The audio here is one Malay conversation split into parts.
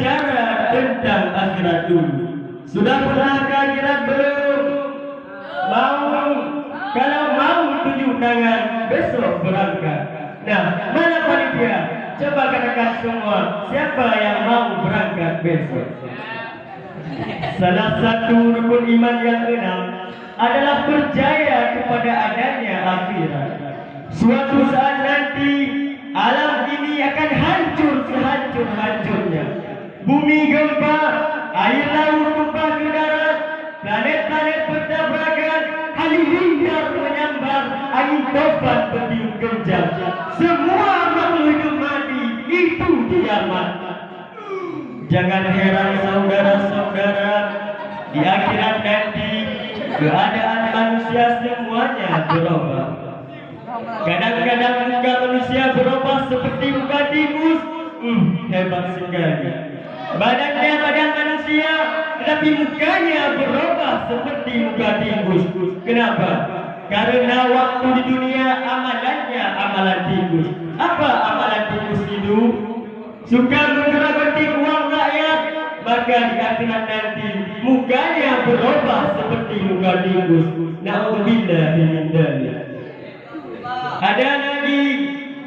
bicara tentang akhirat dulu. Sudah pernahkah akhirat belum? Mau? Kalau mau tunjuk tangan, besok berangkat. Nah, mana panitia? Coba katakan semua, siapa yang mau berangkat besok? Salah satu rukun iman yang keenam adalah percaya kepada adanya akhirat. Suatu saat nanti alam ini akan hancur sehancur-hancurnya. Bumi gempa, air laut tumpah ke darat, planet-planet bertabrakan, halilintar menyambar, angin topan bertiup kencang. Semua makhluk hidup mati, itu kiamat. Jangan heran saudara-saudara, di akhirat nanti keadaan manusia semuanya berubah. Kadang-kadang muka manusia berubah seperti muka tikus. Hebat sekali. Badannya badan manusia, tetapi mukanya berubah seperti muka tikus. Kenapa? Karena waktu di dunia amalannya amalan tikus. Apa amalan tikus itu? Suka menggerabati uang rakyat, maka di akhirat nanti mukanya berubah seperti muka tikus. Na'udzubillah min dzalik. Ada lagi,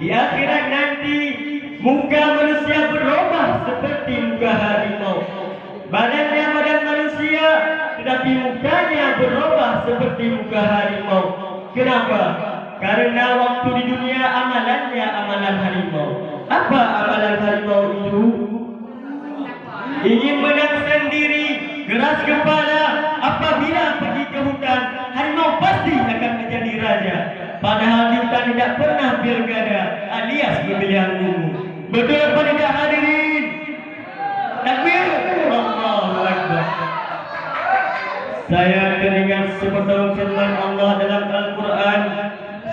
di akhirat nanti muka manusia berubah seperti muka harimau. Badannya badan manusia, tetapi mukanya berubah seperti muka harimau. Kenapa? Karena waktu di dunia amalannya amalan harimau. Apa amalan harimau itu? Ingin menang sendiri, keras kepala. Apabila pergi ke hutan, harimau pasti akan menjadi raja. Padahal kita tidak pernah pilkada alias pemilihan umum. Betul apa tidak hadirin? Takbir! Allahu Akbar. Saya teringat sepotong firman Allah dalam Al-Quran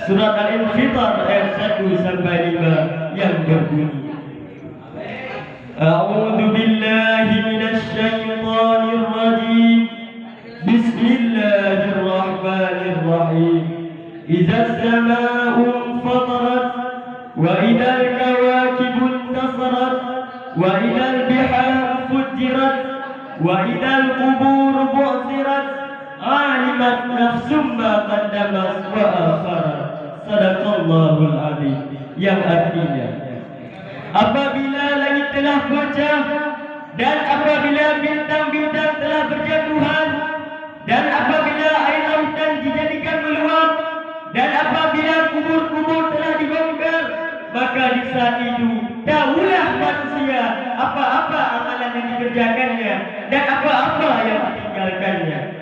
surat Al-Infitar ayat 1 sampai 5 yang berbunyi, A'udzu billahi minasy syaithanir rajim. Bismillahirrahmanirrahim. Idza as-samaa'u fatarat wa idzal kawakibu intasarat wa idzal biharu fujirat wa idzal qubur bu'thirat alimat nafsum ma qaddamat wa akharat. Sadaqallahul azim. Yang artinya, apabila langit telah pecah dan apabila bintang-bintang telah berjatuhan dan apabila air lautan dijadikan meluap dan apabila kubur-kubur telah dibongkar, maka di saat itu tahulah manusia apa-apa amalan yang dikerjakannya dan apa-apa